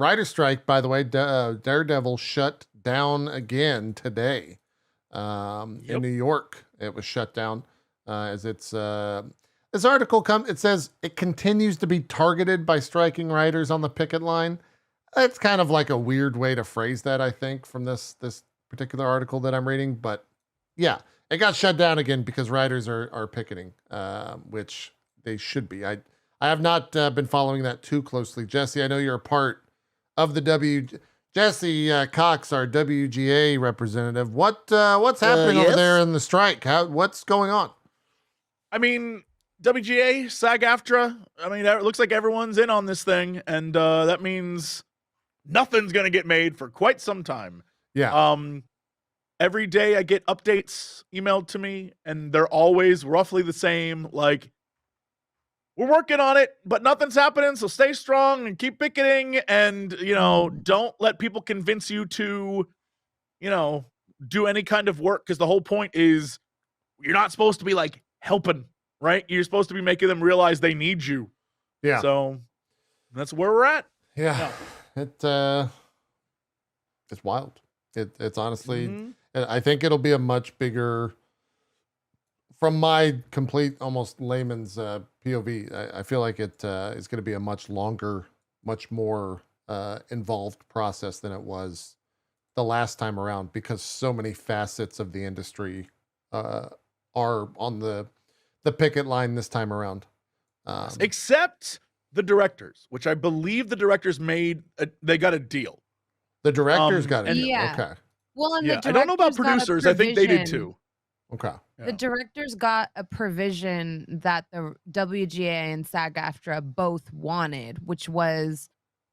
writer strike, by the way, Daredevil shut down again today. In New York, it was shut down as it's this article it says it continues to be targeted by striking writers on the picket line. It's kind of like a weird way to phrase that, I think, from this particular article that I'm reading. But yeah, it got shut down again because writers are picketing, which they should be. I have not been following that too closely. Jesse, I know you're a part of the Jesse Cox, our WGA representative. What's happening over there in the strike? What's going on? I mean, WGA, SAG-AFTRA, I mean, it looks like everyone's in on this thing, and that means nothing's going to get made for quite some time. Yeah. Every day I get updates emailed to me, and they're always roughly the same, like, we're working on it, but nothing's happening, so stay strong and keep picketing, and, you know, don't let people convince you to, you know, do any kind of work, because the whole point is you're not supposed to be, like, helping, right? You're supposed to be making them realize they need you. Yeah. So that's where we're at. Yeah. It's wild. It's honestly, I think it'll be a much bigger, from my complete, almost layman's POV, I feel like it is going to be a much longer, much more involved process than it was the last time around, because so many facets of the industry are on the picket line this time around. Except the directors, which I believe the directors they got a deal. The directors got a deal. Yeah. Okay. Well, and I don't know about producers. I think they did too. Okay. The directors got a provision that the WGA and SAG-AFTRA both wanted, which was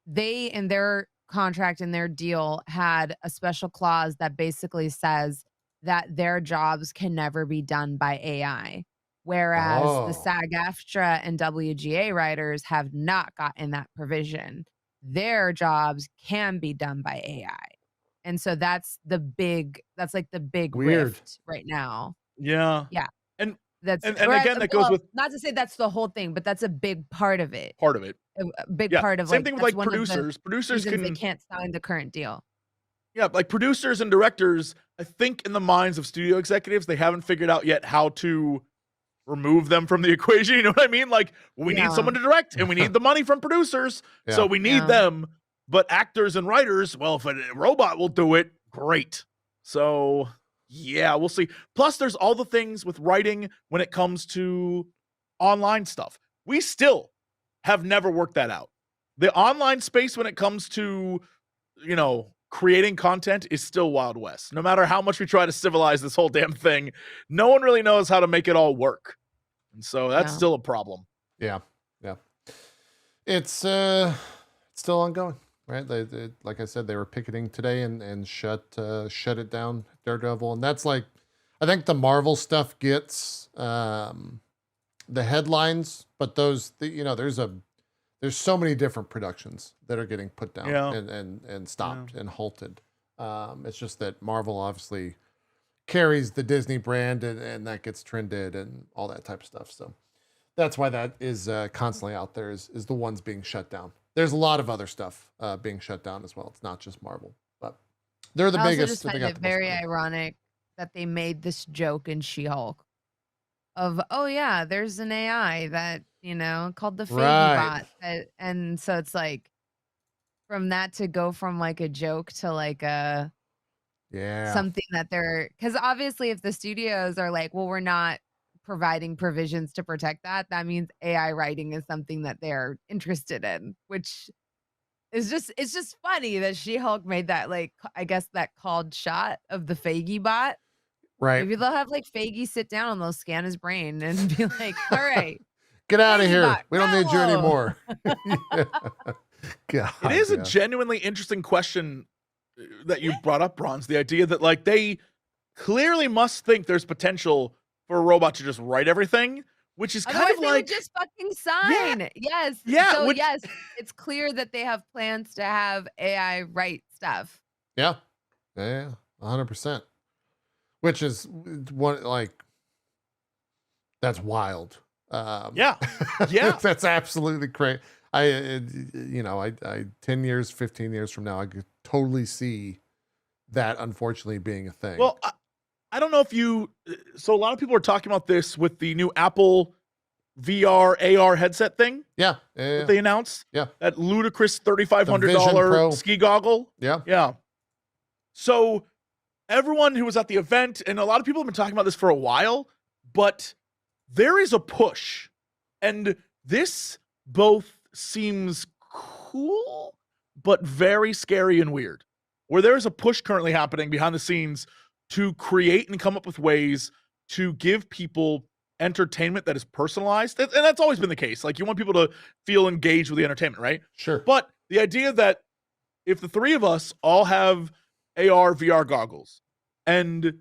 they, in their contract and their deal, had a special clause that basically says that their jobs can never be done by AI. Whereas the SAG-AFTRA and WGA writers have not gotten that provision. Their jobs can be done by AI. And so that's like the big rift right now. Yeah. Yeah. And that's again, that goes with, not to say that's the whole thing, but that's a big part of it. A big part of same thing with like producers. Producers they can't sign the current deal. Yeah, like producers and directors, I think in the minds of studio executives, they haven't figured out yet how to remove them from the equation. You know what I mean? Like, we need someone to direct, and we need the money from producers, so we need them. But actors and writers, well, if a robot will do it, great. So, yeah, we'll see. Plus, there's all the things with writing when it comes to online stuff. We still have never worked that out. The online space when it comes to, you know, creating content is still Wild West. No matter how much we try to civilize this whole damn thing, no one really knows how to make it all work. And so that's still a problem. Yeah. Yeah. It's still ongoing, right? They, like I said, they were picketing today and shut it down, Daredevil. And that's like, I think the Marvel stuff gets the headlines, but those, you know, there's so many different productions that are getting put down and stopped and halted. It's just that Marvel obviously carries the Disney brand and that gets trended and all that type of stuff. So that's why that is constantly out there is the ones being shut down. There's a lot of other stuff being shut down as well. It's not just Marvel, but they're the biggest. I also just find it very ironic that they made this joke in She-Hulk of, oh yeah, there's an AI that, you know, called the Faggy bot. And so it's like, from that to go from like a joke to like a something that they're, because obviously if the studios are like, well, we're not providing provisions to protect that means AI writing is something that they're interested in, which is it's just funny that She-Hulk made that, like, I guess that called shot of the Faggy bot. Right. Maybe they'll have like Faggy sit down and they'll scan his brain and be like, all right, get out of here. We don't need you anymore. God, it is a genuinely interesting question that you brought up, Bronze. The idea that like they clearly must think there's potential for a robot to just write everything, which is kind of like just fucking sign. Yes. Yeah. So yes, it's clear that they have plans to have AI write stuff. Yeah. Yeah. 100%. Which is one, like, that's wild. Yeah. That's absolutely crazy. I 10 years, 15 years from now, I could totally see that unfortunately being a thing. Well, I don't know if you. So a lot of people are talking about this with the new Apple VR AR headset thing. Yeah. That they announced. Yeah. That ludicrous Pro. $3,500 ski goggle. Yeah. Yeah. So everyone who was at the event, and a lot of people have been talking about this for a while, but there is a push, and this both seems cool but very scary and weird, where there is a push currently happening behind the scenes to create and come up with ways to give people entertainment that is personalized. And that's always been the case. Like, you want people to feel engaged with the entertainment, right? Sure. But the idea that if the three of us all have AR, VR goggles, and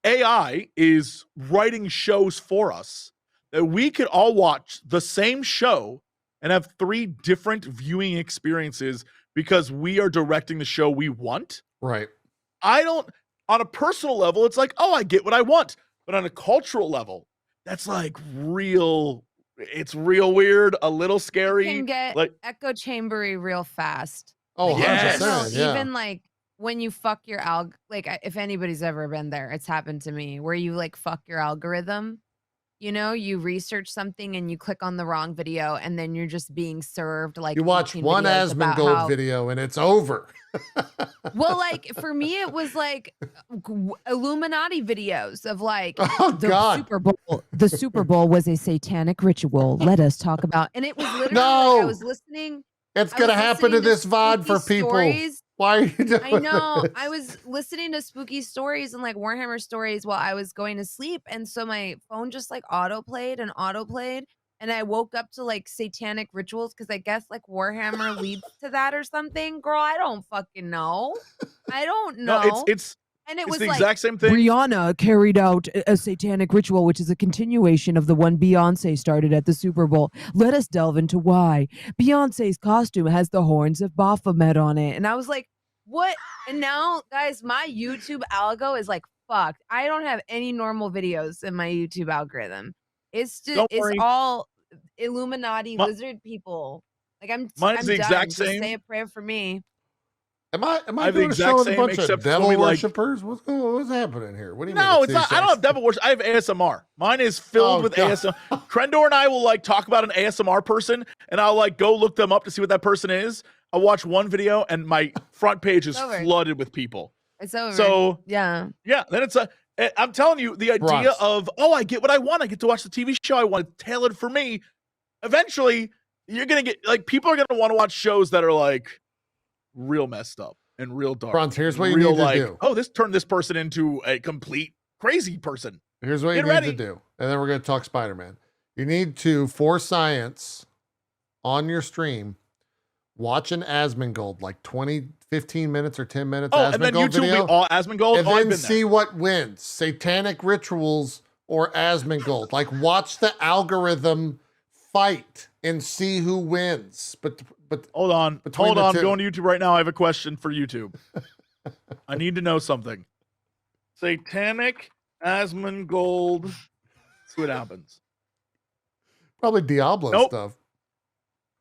AI is writing shows for us, that we could all watch the same show and have 3 different viewing experiences because we are directing the show we want. Right. On a personal level, it's like, oh, I get what I want. But on a cultural level, that's like it's real weird, a little scary. You can get like echo chambery real fast. Oh, Like, yes. 100%. Yeah. even like when you fuck your if anybody's ever been there, it's happened to me, where you like fuck your algorithm. You know, you research something and you click on the wrong video, and then you're just being served like You watch 18 one videos about Asmongold how- video and it's over. Well, like for me, it was like Illuminati videos of like Oh, the God. Super Bowl. The Super Bowl was a satanic ritual. Let us talk about, and it was literally No. like I was listening. It's I going to was happen to listening this VOD for spooky people. stories. Why are you doing I know. this? I was listening to spooky stories and like Warhammer stories while I was going to sleep. And so my phone just like auto played. And I woke up to like satanic rituals because I guess like Warhammer leads to that or something. Girl, I don't fucking know. I don't know. no, it's and it it's was the like exact same thing. Rihanna carried out a satanic ritual, which is a continuation of the one Beyonce started at the Super Bowl. Let us delve into why. Beyonce's costume has the horns of Baphomet on it. and I was like, what? And now, guys, my YouTube algo is like fucked. I don't have any normal videos in my YouTube algorithm. It's just Don't worry. it's all Illuminati Mi- lizard people. Like I'm Mine's the done. exact Just same. say a prayer for me. Am I I have the doing a exact show with a same, bunch of except devil when we, like- worshippers? What's happening here? What do you mean? No, it's the not. I don't have exact- devil worship. I have ASMR. Mine is filled Oh, with God. ASMR. Krendor and I will like talk about an ASMR person, and I'll like go look them up to see what that person is. I'll watch one video, and my front page is Over. flooded with people. It's over. So yeah. yeah, then it's I'm telling you, the idea Bronx. of, oh, I get what I want. I get to watch the TV show I want. It's tailored for me. Eventually, you're gonna get like people are gonna want to watch shows that are like real messed up and real dark. Bronze, here's what you real need to like, do. oh, this turned this person into a complete crazy person. Here's what you Get need ready. to do. And then we're going to talk Spider-Man. You need to, for science, on your stream, watch an Asmongold, like 15 minutes or 10 minutes Oh, and then Asmongold YouTube will video. be all Asmongold. And Oh, I've then been see what wins, satanic rituals or Asmongold. Like, watch the algorithm fight and see who wins. But Hold on. Between Hold the on. two. I'm going to YouTube right now. I have a question for YouTube. I need to know something. Satanic Asmongold. See what happens. probably Diablo Nope. stuff.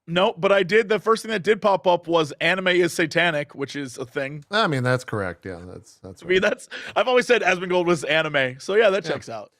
No, but I did. The first thing that did pop up was anime is satanic, which is a thing. I mean, that's correct. Yeah, that's I mean, right. I've always said Asmongold was anime. So yeah, that Yeah. checks out.